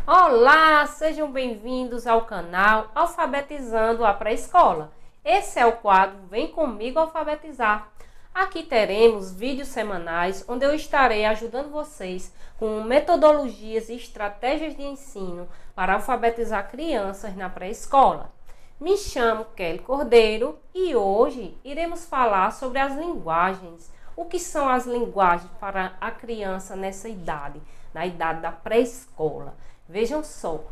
Olá, sejam bem-vindos ao canal Alfabetizando a Pré-Escola. Esse é o quadro Vem Comigo Alfabetizar. Aqui teremos vídeos semanais onde eu estarei ajudando vocês com metodologias e estratégias de ensino para alfabetizar crianças na pré-escola. Me chamo Kelly Cordeiro e hoje iremos falar sobre as linguagens. O que são as linguagens para a criança nessa idade, na idade da pré-escola? Vejam só,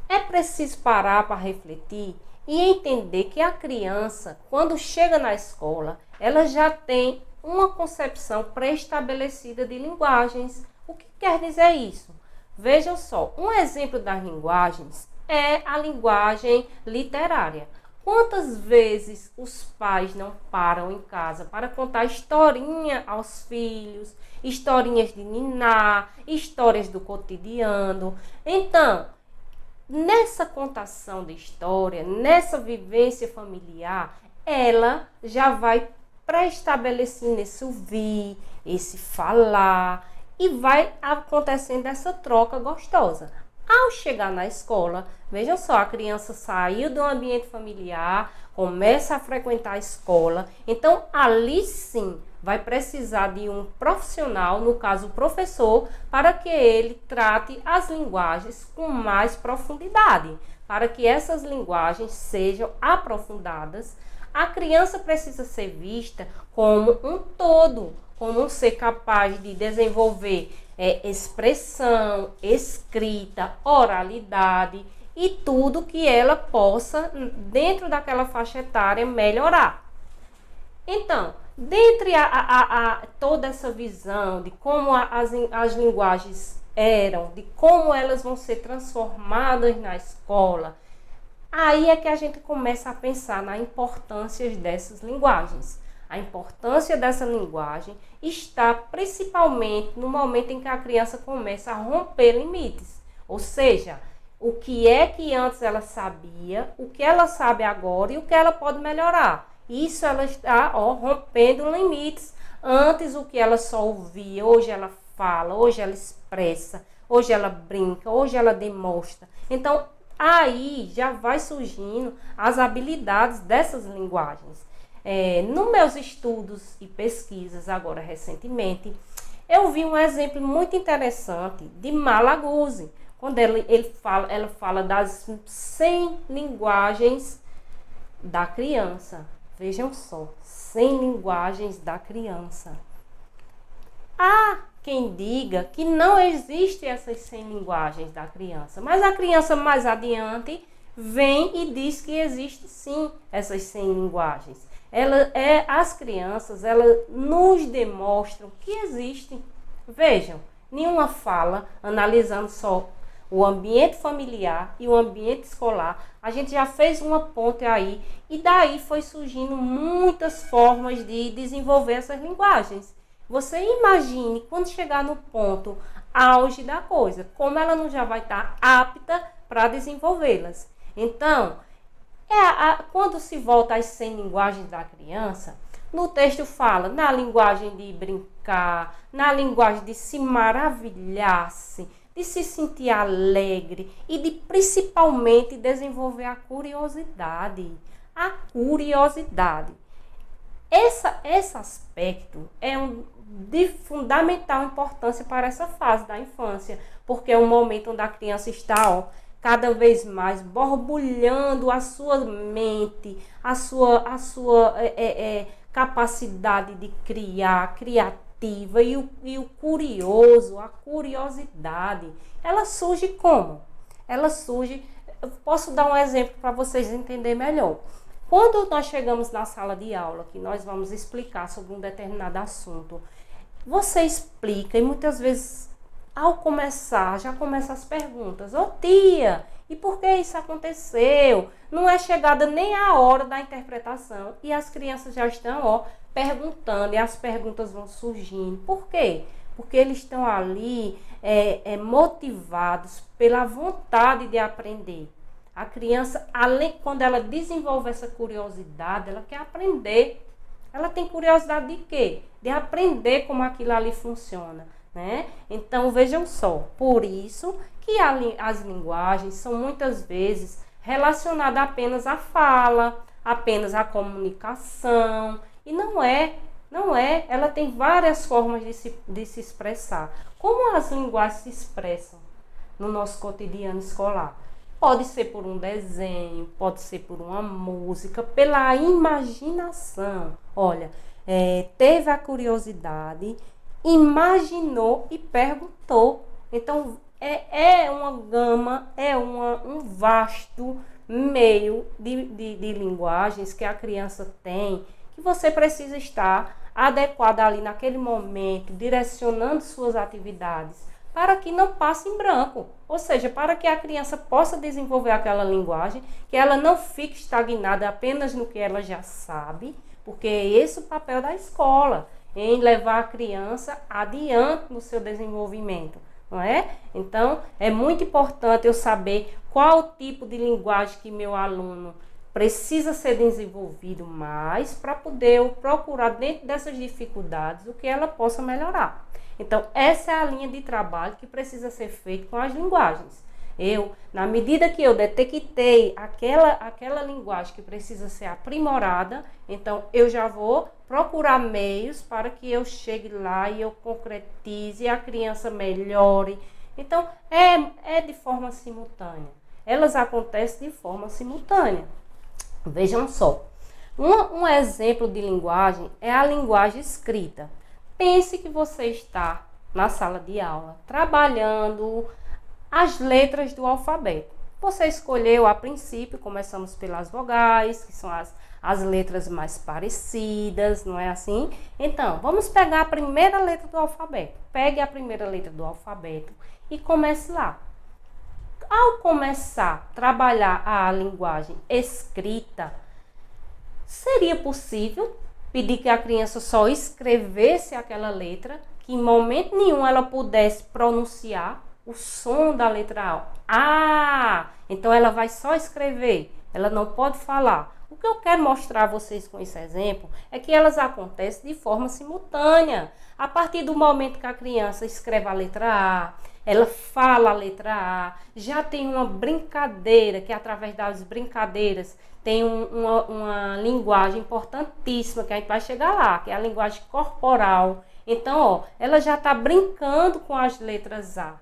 é preciso parar para refletir e entender que a criança, quando chega na escola, ela já tem uma concepção pré-estabelecida de linguagens. O que quer dizer isso? Vejam só, um exemplo das linguagens é a linguagem literária. Quantas vezes os pais não param em casa para contar historinha aos filhos, historinhas de niná, histórias do cotidiano? Então, nessa contação de história, nessa vivência familiar, ela já vai pré-estabelecendo esse ouvir, esse falar e vai acontecendo essa troca gostosa. Ao chegar na escola, vejam só, a criança saiu do ambiente familiar, começa a frequentar a escola, então ali sim vai precisar de um profissional, no caso o professor, para que ele trate as linguagens com mais profundidade, para que essas linguagens sejam aprofundadas. A criança precisa ser vista como um todo, como um ser capaz de desenvolver expressão, escrita, oralidade e tudo que ela possa, dentro daquela faixa etária, melhorar. Então, dentre toda essa visão de como as linguagens eram, de como elas vão ser transformadas na escola, aí é que a gente começa a pensar na importância dessas linguagens. A importância dessa linguagem está principalmente no momento em que a criança começa a romper limites. Ou seja, o que é que antes ela sabia, o que ela sabe agora e o que ela pode melhorar. Isso ela está rompendo limites. Antes o que ela só ouvia, hoje ela fala, hoje ela expressa, hoje ela brinca, hoje ela demonstra. Então, aí já vai surgindo as habilidades dessas linguagens. Nos meus estudos e pesquisas, agora recentemente, eu vi um exemplo muito interessante de Malaguzzi, quando ela fala das 100 linguagens da criança. Vejam só, 100 linguagens da criança. Há quem diga que não existem essas 100 linguagens da criança, mas a criança mais adiante vem e diz que existe sim essas 100 linguagens. As crianças, elas nos demonstram que existem. Vejam, nenhuma fala, analisando só o ambiente familiar e o ambiente escolar, a gente já fez uma ponte aí e daí foi surgindo muitas formas de desenvolver essas linguagens. Você imagine quando chegar no ponto auge da coisa, como ela não já vai estar apta para desenvolvê-las. Então, quando se volta às 100 linguagens da criança, no texto fala na linguagem de brincar, na linguagem de se maravilhar-se, de se sentir alegre e de principalmente desenvolver a curiosidade. A curiosidade. Esse aspecto é de fundamental importância para essa fase da infância, porque é um momento onde a criança está cada vez mais borbulhando a sua mente, a sua capacidade de criar, criativa e o curioso, a curiosidade. Ela surge como? Ela surge, eu posso dar um exemplo para vocês entenderem melhor. Quando nós chegamos na sala de aula, que nós vamos explicar sobre um determinado assunto, você explica e muitas vezes ao começar, já começa as perguntas. Ô tia, e por que isso aconteceu? Não é chegada nem a hora da interpretação e as crianças já estão perguntando e as perguntas vão surgindo. Por quê? Porque eles estão ali motivados pela vontade de aprender. A criança, quando ela desenvolve essa curiosidade, ela quer aprender. Ela tem curiosidade de quê? De aprender como aquilo ali funciona. né? Então, vejam só, por isso que as linguagens são muitas vezes relacionadas apenas à fala, apenas à comunicação, e não é, ela tem várias formas de se expressar. Como as linguagens se expressam no nosso cotidiano escolar? Pode ser por um desenho, pode ser por uma música, pela imaginação. Olha, teve a curiosidade, imaginou e perguntou. Então, é uma gama, um vasto meio de linguagens que a criança tem, que você precisa estar adequada ali naquele momento, direcionando suas atividades, para que não passe em branco, ou seja, para que a criança possa desenvolver aquela linguagem, que ela não fique estagnada apenas no que ela já sabe, porque é esse o papel da escola, em levar a criança adiante no seu desenvolvimento, não é? Então, é muito importante eu saber qual tipo de linguagem que meu aluno precisa ser desenvolvido mais, para poder eu procurar dentro dessas dificuldades o que ela possa melhorar. Então, essa é a linha de trabalho que precisa ser feita com as linguagens. Na medida que eu detectei aquela linguagem que precisa ser aprimorada, então eu já vou procurar meios para que eu chegue lá e eu concretize e a criança melhore. Então, é de forma simultânea. Elas acontecem de forma simultânea. Vejam só, um exemplo de linguagem é a linguagem escrita. Pense que você está na sala de aula, trabalhando as letras do alfabeto. Você escolheu a princípio, começamos pelas vogais, que são as letras mais parecidas, não é assim? Então, vamos pegar a primeira letra do alfabeto. Pegue a primeira letra do alfabeto e comece lá. Ao começar a trabalhar a linguagem escrita, seria possível pedir que a criança só escrevesse aquela letra, que em momento nenhum ela pudesse pronunciar o som da letra A. Então ela vai só escrever, ela não pode falar. O que eu quero mostrar a vocês com esse exemplo é que elas acontecem de forma simultânea. A partir do momento que a criança escreve a letra A, ela fala a letra A, já tem uma brincadeira, que através das brincadeiras tem uma linguagem importantíssima, que a gente vai chegar lá, que é a linguagem corporal. Então, ela já está brincando com as letras A.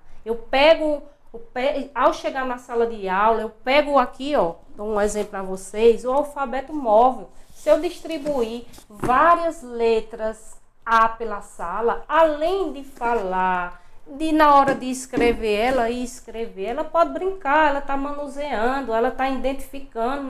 Ao chegar na sala de aula, eu pego aqui, dou um exemplo para vocês, o alfabeto móvel. Se eu distribuir várias letras A pela sala, além de falar, na hora de escrever ela pode brincar, ela está manuseando, ela está identificando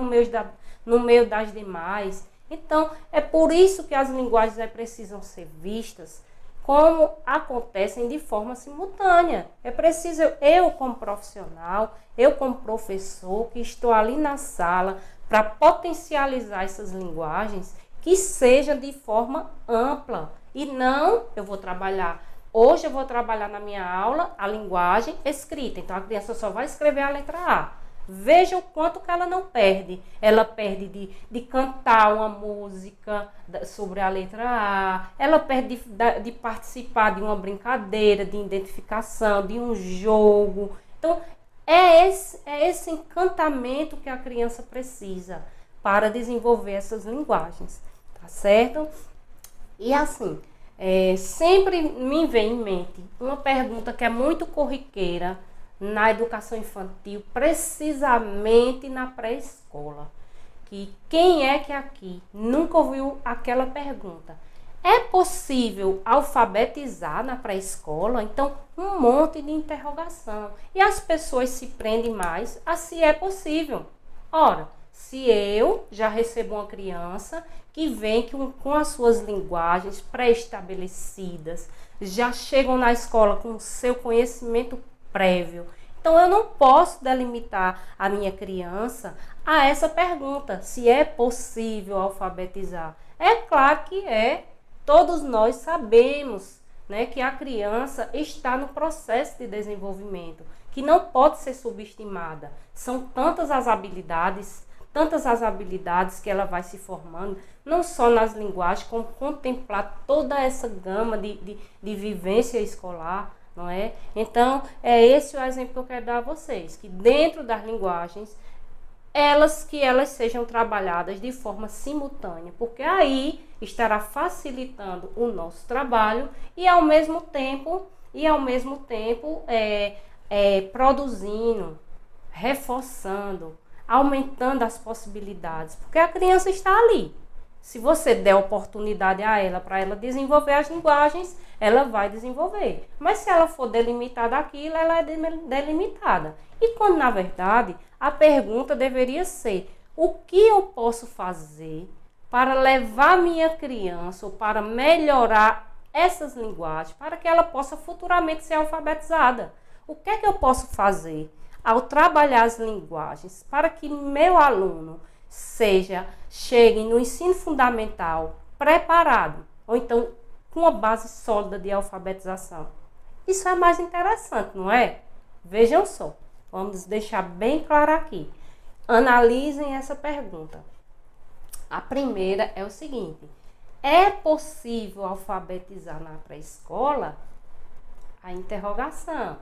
no meio das demais. Então, é por isso que as linguagens precisam ser vistas como acontecem de forma simultânea. É preciso eu como profissional, eu como professor, que estou ali na sala para potencializar essas linguagens, que sejam de forma ampla. E não, hoje eu vou trabalhar na minha aula a linguagem escrita. Então, a criança só vai escrever a letra A. Veja o quanto que ela não perde. Ela perde de cantar uma música sobre a letra A. Ela perde de participar de uma brincadeira, de identificação, de um jogo. Então, é esse encantamento que a criança precisa para desenvolver essas linguagens. Tá certo? E assim, sempre me vem em mente uma pergunta que é muito corriqueira na educação infantil, precisamente na pré-escola. Que quem é que aqui nunca ouviu aquela pergunta? É possível alfabetizar na pré-escola? Então, um monte de interrogação. E as pessoas se prendem mais a se é possível. Ora, se eu já recebo uma criança que vem com as suas linguagens pré-estabelecidas, já chegam na escola com o seu conhecimento prévio. Então, eu não posso delimitar a minha criança a essa pergunta, se é possível alfabetizar. É claro que é. Todos nós sabemos, né, que a criança está no processo de desenvolvimento, que não pode ser subestimada. São tantas as habilidades, tantas as habilidades que ela vai se formando, não só nas linguagens, como contemplar toda essa gama de vivência escolar, não é? Então, é esse o exemplo que eu quero dar a vocês, que dentro das linguagens, elas sejam trabalhadas de forma simultânea, porque aí estará facilitando o nosso trabalho e ao mesmo tempo produzindo, reforçando, aumentando as possibilidades, porque a criança está ali. Se você der oportunidade a ela para ela desenvolver as linguagens, ela vai desenvolver. Mas se ela for delimitada aquilo, ela é delimitada. E quando, na verdade, a pergunta deveria ser: o que eu posso fazer para levar minha criança ou para melhorar essas linguagens, para que ela possa futuramente ser alfabetizada? O que é que eu posso fazer ao trabalhar as linguagens para que meu aluno chegue no ensino fundamental preparado, ou então com uma base sólida de alfabetização? Isso é mais interessante, não é? Vejam só, vamos deixar bem claro aqui. Analisem essa pergunta. A primeira é o seguinte: é possível alfabetizar na pré-escola? A interrogação.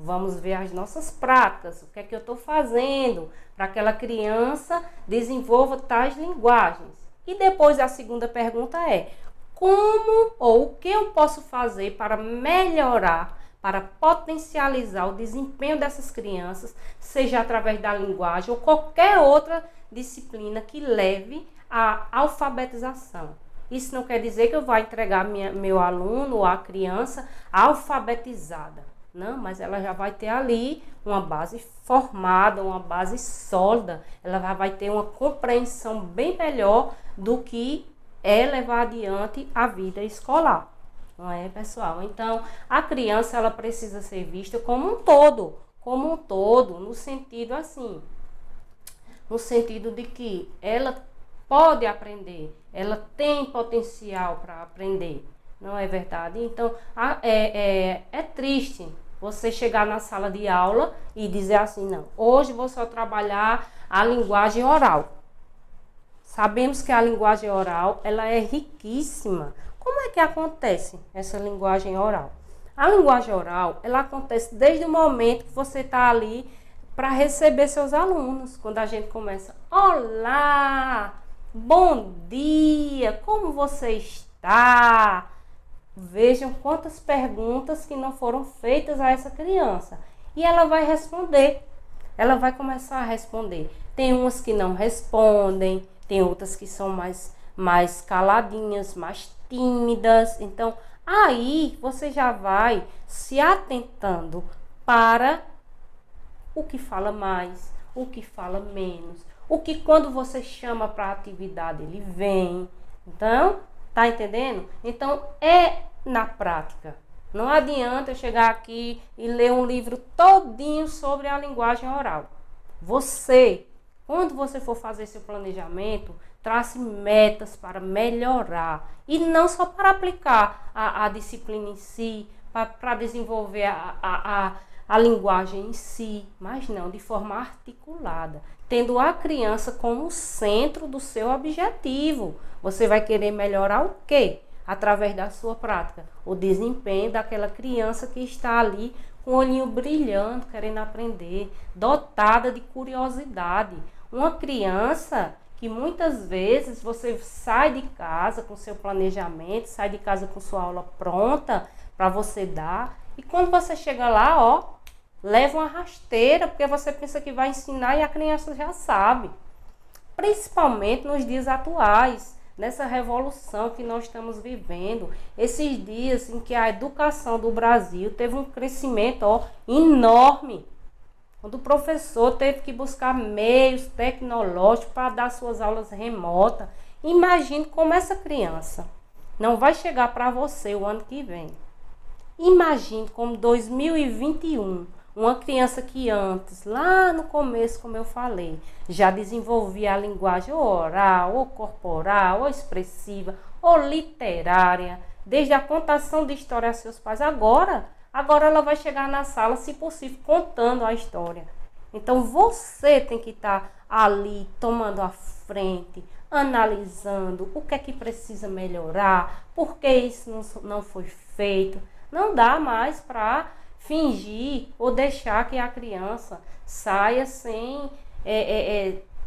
Vamos ver as nossas práticas, o que é que eu estou fazendo para que aquela criança desenvolva tais linguagens. E depois a segunda pergunta é: como ou o que eu posso fazer para melhorar, para potencializar o desempenho dessas crianças, seja através da linguagem ou qualquer outra disciplina que leve à alfabetização. Isso não quer dizer que eu vou entregar meu aluno ou a criança alfabetizada. Não, mas ela já vai ter ali uma base formada, uma base sólida. Ela vai ter uma compreensão bem melhor do que é levar adiante a vida escolar. Não é, pessoal? Então, a criança ela precisa ser vista como um todo, no sentido assim, no sentido de que ela pode aprender, ela tem potencial para aprender. Não é verdade? Então, é triste você chegar na sala de aula e dizer assim: não, hoje vou só trabalhar a linguagem oral. Sabemos que a linguagem oral, ela é riquíssima. Como é que acontece essa linguagem oral? A linguagem oral, ela acontece desde o momento que você está ali para receber seus alunos. Quando a gente começa: olá, bom dia, como você está? Vejam quantas perguntas que não foram feitas a essa criança. E ela vai responder. Ela vai começar a responder. Tem umas que não respondem, tem outras que são mais caladinhas, mais tímidas. Então, aí você já vai se atentando para o que fala mais, o que fala menos, o que quando você chama para a atividade ele vem. Então, tá entendendo? Então, é na prática. Não adianta eu chegar aqui e ler um livro todinho sobre a linguagem oral. Você, quando você for fazer seu planejamento, trace metas para melhorar. E não só para aplicar a disciplina em si, para desenvolver a linguagem em si, mas não, de forma articulada, tendo a criança como centro do seu objetivo. Você vai querer melhorar o quê? Através da sua prática, o desempenho daquela criança que está ali com o olhinho brilhando, querendo aprender, dotada de curiosidade. Uma criança que muitas vezes você sai de casa com seu planejamento, sai de casa com sua aula pronta para você dar, e quando você chega lá, leva uma rasteira, porque você pensa que vai ensinar e a criança já sabe. Principalmente nos dias atuais, nessa revolução que nós estamos vivendo, esses dias em que a educação do Brasil teve um crescimento enorme, quando o professor teve que buscar meios tecnológicos para dar suas aulas remotas. Imagine como essa criança não vai chegar para você o ano que vem. Imagine como 2021, uma criança que antes, lá no começo, como eu falei, já desenvolvia a linguagem oral, ou corporal, ou expressiva, ou literária, desde a contação de história a seus pais. Agora ela vai chegar na sala, se possível, contando a história. Então, você tem que estar ali tomando a frente, analisando o que é que precisa melhorar, por que isso não foi feito. Não dá mais para fingir ou deixar que a criança saia sem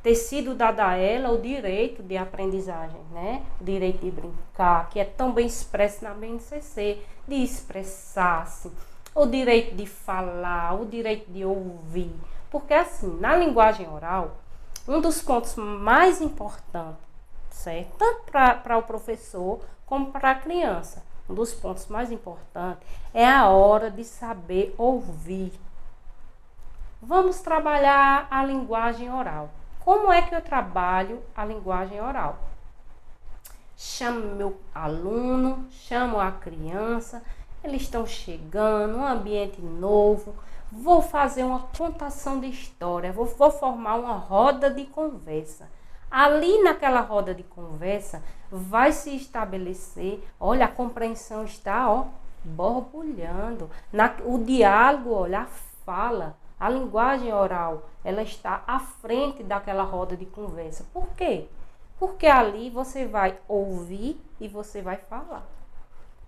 ter sido dado a ela o direito de aprendizagem, né? O direito de brincar, que é tão bem expresso na BNCC, de expressar-se, o direito de falar, o direito de ouvir. Porque assim, na linguagem oral, um dos pontos mais importantes, certo? Tanto para o professor como para a criança, um dos pontos mais importantes é a hora de saber ouvir. Vamos trabalhar a linguagem oral. Como é que eu trabalho a linguagem oral? Chamo meu aluno, chamo a criança, eles estão chegando, um ambiente novo, vou fazer uma contação de história, vou formar uma roda de conversa. Ali naquela roda de conversa vai se estabelecer, olha, a compreensão está borbulhando, o diálogo, olha, a fala. A linguagem oral, ela está à frente daquela roda de conversa. Por quê? Porque ali você vai ouvir e você vai falar.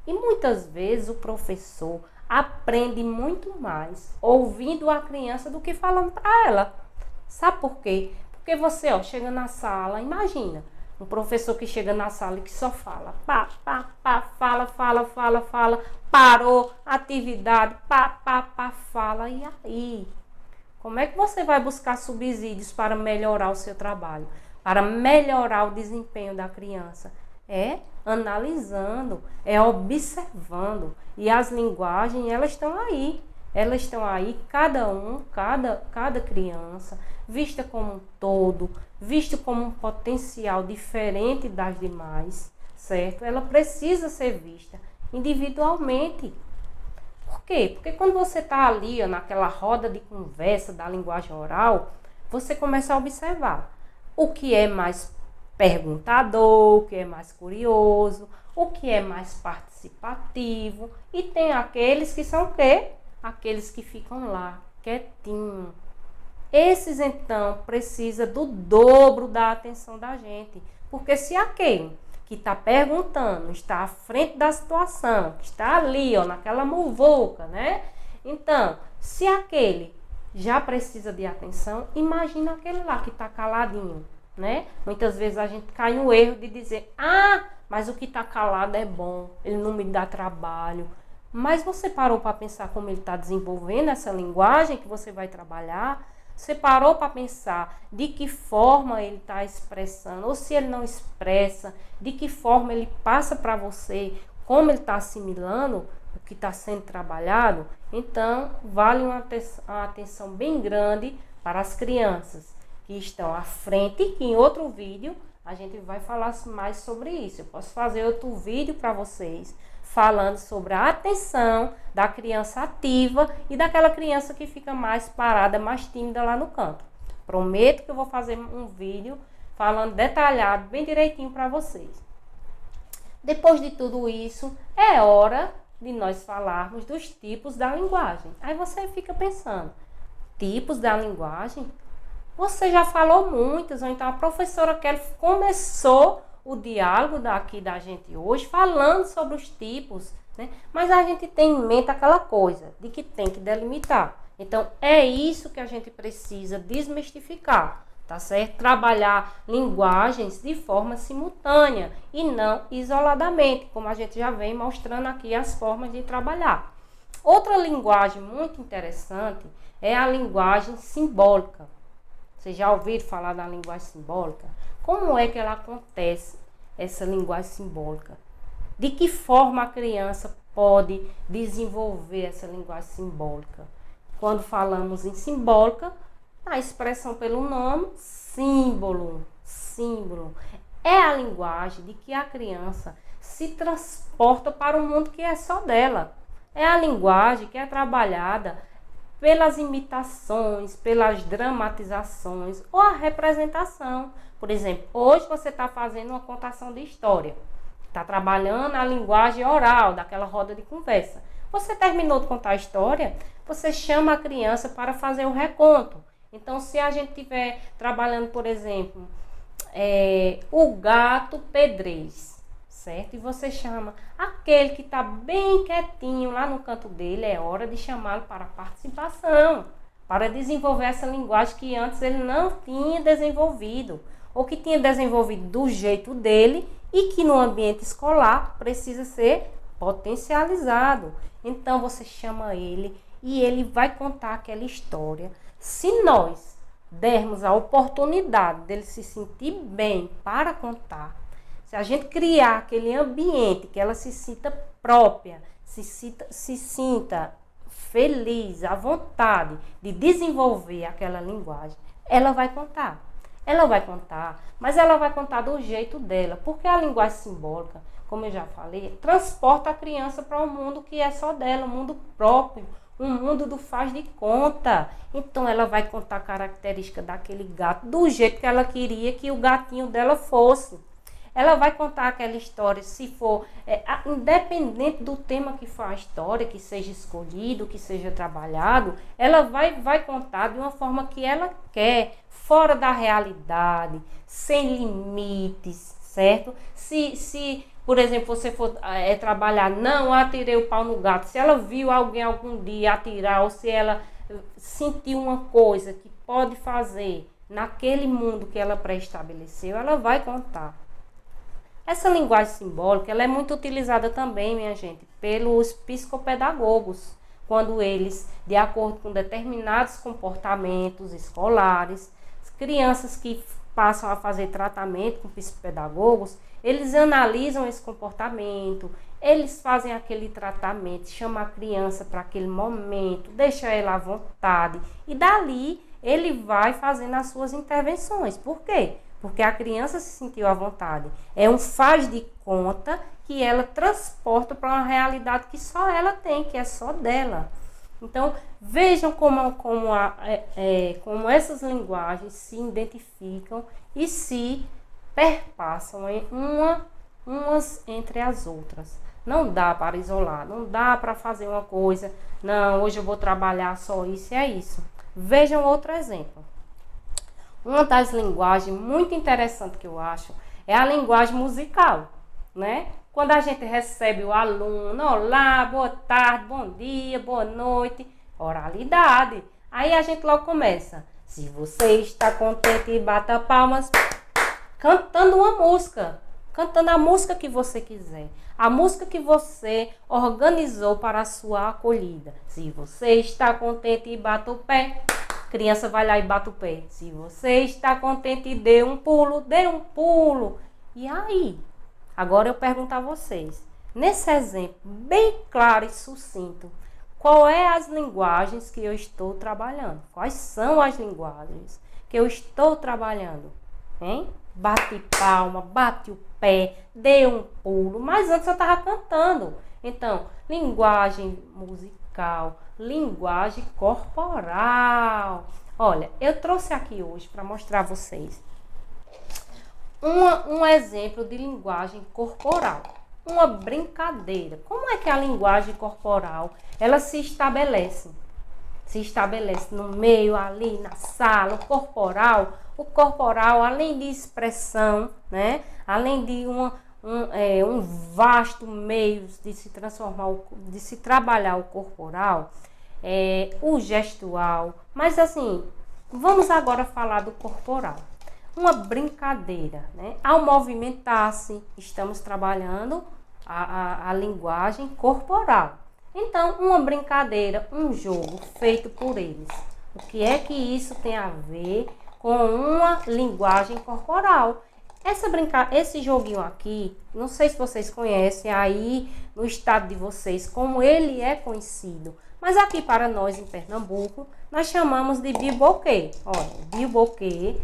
E muitas vezes o professor aprende muito mais ouvindo a criança do que falando para ela. Sabe por quê? Porque você, chega na sala, imagina, um professor que chega na sala e que só fala, fala, parou, atividade, fala, e aí? Como é que você vai buscar subsídios para melhorar o seu trabalho? Para melhorar o desempenho da criança? É analisando, é observando. E as linguagens, elas estão aí. Elas estão aí, cada criança, vista como um todo, vista como um potencial diferente das demais, certo? Ela precisa ser vista individualmente. Por quê? Porque quando você está ali, naquela roda de conversa da linguagem oral, você começa a observar o que é mais perguntador, o que é mais curioso, o que é mais participativo. E tem aqueles que são o quê? Aqueles que ficam lá, quietinho. Esses, então, precisa do dobro da atenção da gente. Porque se aquele que está perguntando, está à frente da situação, que está ali, naquela muvuca, né? Então, se aquele já precisa de atenção, imagina aquele lá que está caladinho, né? Muitas vezes a gente cai no erro de dizer, mas o que está calado é bom, ele não me dá trabalho. Mas você parou para pensar como ele está desenvolvendo essa linguagem que você vai trabalhar? Você parou para pensar de que forma ele está expressando, ou se ele não expressa, de que forma ele passa para você, como ele está assimilando o que está sendo trabalhado? Então, vale uma atenção bem grande para as crianças que estão à frente, que em outro vídeo a gente vai falar mais sobre isso. Eu posso fazer outro vídeo para vocês, falando sobre a atenção da criança ativa e daquela criança que fica mais parada, mais tímida lá no canto. Prometo que eu vou fazer um vídeo falando detalhado, bem direitinho para vocês. Depois de tudo isso, é hora de nós falarmos dos tipos da linguagem. Aí você fica pensando, tipos da linguagem? Você já falou muitos, ou então a professora Kelly começou o diálogo daqui da gente hoje falando sobre os tipos, né? Mas a gente tem em mente aquela coisa de que tem que delimitar. Então, é isso que a gente precisa desmistificar, tá certo? Trabalhar linguagens de forma simultânea e não isoladamente, como a gente já vem mostrando aqui as formas de trabalhar. Outra linguagem muito interessante é a linguagem simbólica. Vocês já ouviram falar da linguagem simbólica? Como é que ela acontece, essa linguagem simbólica? De que forma a criança pode desenvolver essa linguagem simbólica? Quando falamos em simbólica, a expressão pelo nome, símbolo. É a linguagem de que a criança se transporta para um mundo que é só dela. É a linguagem que é trabalhada pelas imitações, pelas dramatizações ou a representação. Por exemplo, hoje você está fazendo uma contação de história. Está trabalhando a linguagem oral, daquela roda de conversa. Você terminou de contar a história, você chama a criança para fazer o reconto. Então, se a gente estiver trabalhando, por exemplo, o gato pedrez, certo? E você chama aquele que está bem quietinho lá no canto dele, é hora de chamá-lo para participação, para desenvolver essa linguagem que antes ele não tinha desenvolvido, ou que tinha desenvolvido do jeito dele e que no ambiente escolar precisa ser potencializado. Então você chama ele e ele vai contar aquela história. Se nós dermos a oportunidade dele se sentir bem para contar, se a gente criar aquele ambiente que ela se sinta própria, se sinta feliz, à vontade de desenvolver aquela linguagem, ela vai contar. Ela vai contar, mas ela vai contar do jeito dela, porque a linguagem simbólica, como eu já falei, transporta a criança para um mundo que é só dela, um mundo próprio, um mundo do faz de conta. Então ela vai contar a característica daquele gato do jeito que ela queria que o gatinho dela fosse. Ela vai contar aquela história, se for, independente do tema que for a história, que seja escolhido, que seja trabalhado, ela vai contar de uma forma que ela quer, fora da realidade, sem limites, certo? Se por exemplo, você for trabalhar, não atirei o pau no gato, se ela viu alguém algum dia atirar, ou se ela sentiu uma coisa que pode fazer naquele mundo que ela pré-estabeleceu, ela vai contar. Essa linguagem simbólica ela é muito utilizada também, minha gente, pelos psicopedagogos, quando eles, de acordo com determinados comportamentos escolares, crianças que passam a fazer tratamento com psicopedagogos, eles analisam esse comportamento, eles fazem aquele tratamento, chamam a criança para aquele momento, deixa ela à vontade e dali ele vai fazendo as suas intervenções. Por quê? Porque a criança se sentiu à vontade. É um faz de conta que ela transporta para uma realidade que só ela tem, que é só dela. Então, vejam como essas linguagens se identificam e se perpassam umas entre as outras. Não dá para isolar, não dá para fazer uma coisa, não, hoje eu vou trabalhar só isso e é isso. Vejam outro exemplo. Uma das linguagens muito interessante que eu acho é a linguagem musical, né? Quando a gente recebe o aluno, olá, boa tarde, bom dia, boa noite, oralidade. Aí a gente logo começa. Se você está contente, bata palmas, cantando uma música, cantando a música que você quiser, a música que você organizou para a sua acolhida. Se você está contente, bata o pé. Criança vai lá e bate o pé. Se você está contente, dê um pulo, dê um pulo. E aí? Agora eu pergunto a vocês, nesse exemplo bem claro e sucinto, qual é as linguagens que eu estou trabalhando? Quais são as linguagens que eu estou trabalhando? Hein? Bate palma, bate o pé, dê um pulo, mas antes eu estava cantando. Então, linguagem musical, linguagem corporal. Olha, eu trouxe aqui hoje para mostrar a vocês um exemplo de linguagem corporal, uma brincadeira. Como é que a linguagem corporal ela se estabelece? Se estabelece no meio, ali na sala, o corporal, além de expressão, né? Além de um vasto meio de se transformar, de se trabalhar o corporal, o gestual. Mas assim, vamos agora falar do corporal. Uma brincadeira, né? Ao movimentar-se, estamos trabalhando a linguagem corporal. Então, uma brincadeira, um jogo feito por eles. O que é que isso tem a ver com uma linguagem corporal? Esse joguinho aqui, não sei se vocês conhecem aí no estado de vocês, como ele é conhecido. Mas aqui para nós em Pernambuco, nós chamamos de bilboquê. Olha, bilboquê,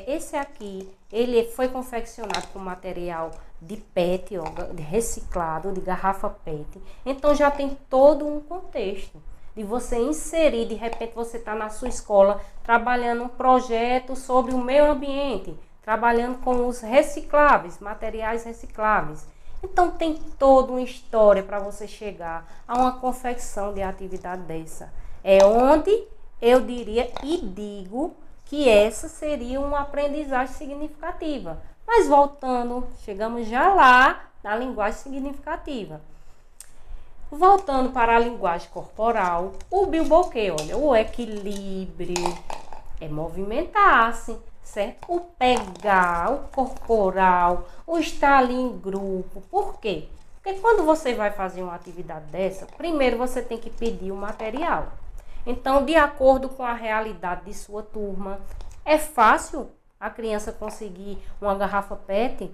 esse aqui, ele foi confeccionado com material de PET, ó, de reciclado, de garrafa PET. Então já tem todo um contexto de você inserir, de repente você está na sua escola trabalhando um projeto sobre o meio ambiente, trabalhando com os recicláveis, materiais recicláveis. Então tem toda uma história para você chegar a uma confecção de atividade dessa. É onde eu diria e digo que essa seria uma aprendizagem significativa. Mas voltando, chegamos já lá na linguagem significativa. Voltando para a linguagem corporal, o bilboquê, olha, o equilíbrio é movimentar-se, certo? O pegar, o corporal, o estar ali em grupo. Por quê? Porque quando você vai fazer uma atividade dessa, primeiro você tem que pedir o material. Então, de acordo com a realidade de sua turma, é fácil a criança conseguir uma garrafa PET?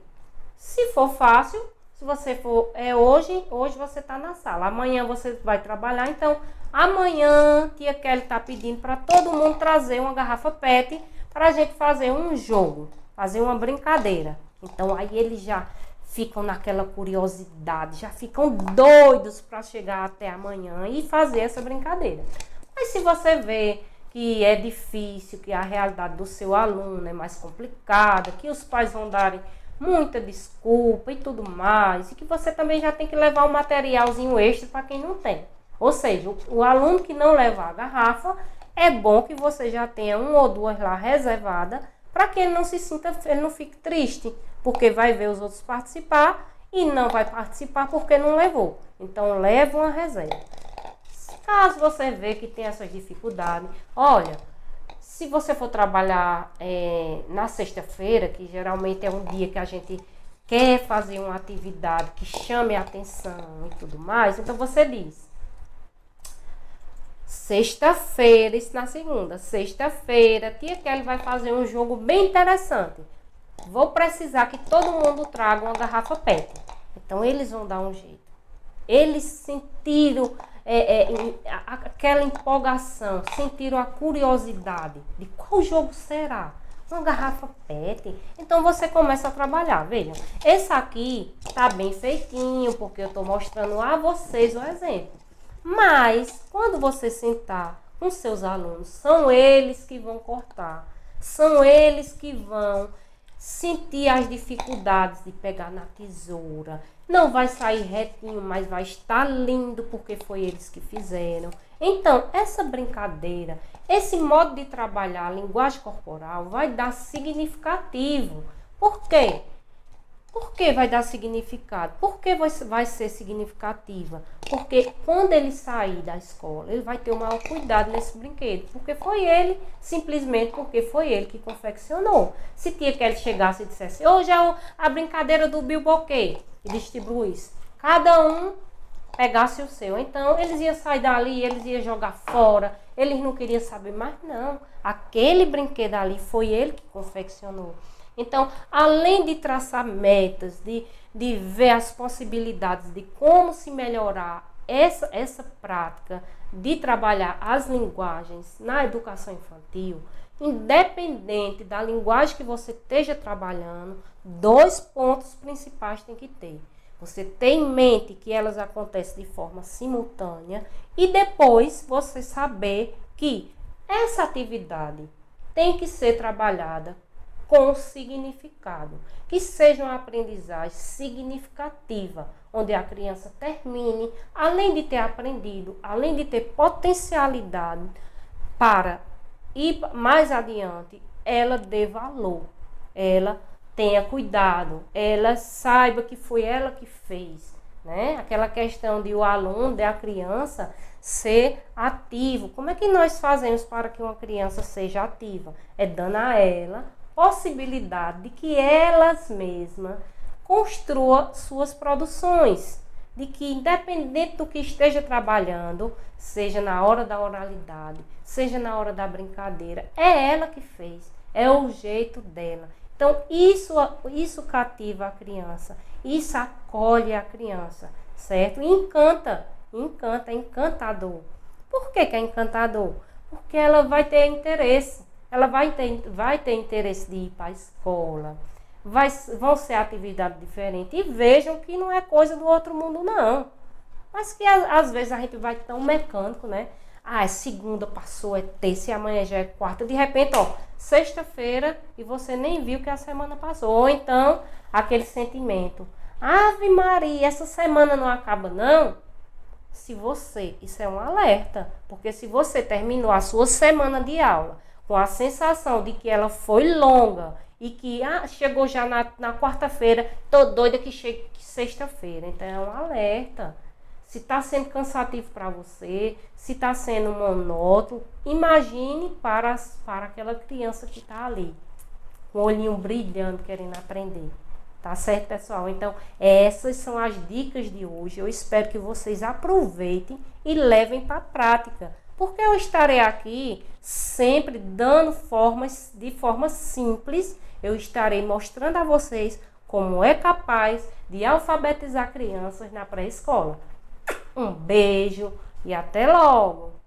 Se for fácil, se você for, hoje você está na sala, amanhã você vai trabalhar, então amanhã tia Kelly está pedindo para todo mundo trazer uma garrafa PET para a gente fazer um jogo, fazer uma brincadeira. Então aí eles já ficam naquela curiosidade, já ficam doidos para chegar até amanhã e fazer essa brincadeira. Mas se você vê que é difícil, que a realidade do seu aluno é mais complicada, que os pais vão darem muita desculpa e tudo mais, e que você também já tem que levar um materialzinho extra para quem não tem. Ou seja, o aluno que não levar a garrafa, é bom que você já tenha uma ou duas lá reservada, para que ele não se sinta, ele não fique triste, porque vai ver os outros participar e não vai participar porque não levou. Então leva uma reserva. Caso você vê que tem essas dificuldades, olha, se você for trabalhar na sexta-feira, que geralmente é um dia que a gente quer fazer uma atividade que chame a atenção e tudo mais, então você diz, sexta-feira, isso na segunda, sexta-feira, tia Kelly vai fazer um jogo bem interessante. Vou precisar que todo mundo traga uma garrafa PET. Então eles vão dar um jeito. Eles sentiram aquela empolgação, sentiram a curiosidade de qual jogo será. Uma garrafa PET. Então você começa a trabalhar. Veja, esse aqui tá bem feitinho, porque eu estou mostrando a vocês o exemplo. Mas quando você sentar com seus alunos, são eles que vão cortar, são eles que vão sentir as dificuldades de pegar na tesoura. Não vai sair retinho, mas vai estar lindo porque foi eles que fizeram. Então, essa brincadeira, esse modo de trabalhar a linguagem corporal vai dar significativo. Por quê? Por que vai dar significado? Por que vai ser significativa? Porque quando ele sair da escola, ele vai ter o maior cuidado nesse brinquedo. Porque foi ele, simplesmente porque foi ele que confeccionou. Se tia Kelly chegasse e dissesse, hoje é a brincadeira do bilboquê, e distribuísse, cada um pegasse o seu. Então, eles iam sair dali, eles iam jogar fora, eles não queriam saber mais, não. Aquele brinquedo ali foi ele que confeccionou. Então, além de traçar metas, de ver as possibilidades de como se melhorar essa prática de trabalhar as linguagens na educação infantil, independente da linguagem que você esteja trabalhando, 2 pontos principais tem que ter. Você tem em mente que elas acontecem de forma simultânea e depois você saber que essa atividade tem que ser trabalhada com significado, que seja uma aprendizagem significativa, onde a criança termine, além de ter aprendido, além de ter potencialidade para ir mais adiante, ela dê valor, ela tenha cuidado, ela saiba que foi ela que fez, né? Aquela questão de o aluno, de a criança ser ativo. Como é que nós fazemos para que uma criança seja ativa? É dando a ela possibilidade de que elas mesmas construam suas produções, de que independente do que esteja trabalhando, seja na hora da oralidade, seja na hora da brincadeira, é ela que fez, é o jeito dela. Então isso cativa a criança, isso acolhe a criança, certo? E encanta, é encantador. Por que é encantador? Porque ela vai ter interesse. Ela vai ter interesse de ir para a escola, vão ser atividades diferentes. E vejam que não é coisa do outro mundo, não. Mas que às vezes a gente vai tão mecânico, né? Ah, é segunda, passou, é terça e amanhã já é quarta. De repente, ó, sexta-feira e você nem viu que a semana passou. Ou então, aquele sentimento. Ave Maria, essa semana não acaba, não? Isso é um alerta, porque se você terminou a sua semana de aula com a sensação de que ela foi longa e que chegou já na quarta-feira, tô doida que chegue sexta-feira, então é um alerta. Se está sendo cansativo para você, se está sendo monótono, imagine para aquela criança que está ali, com o olhinho brilhando, querendo aprender. Tá certo, pessoal? Então, essas são as dicas de hoje. Eu espero que vocês aproveitem e levem para a prática. Porque eu estarei aqui sempre dando de forma simples. Eu estarei mostrando a vocês como é capaz de alfabetizar crianças na pré-escola. Um beijo e até logo!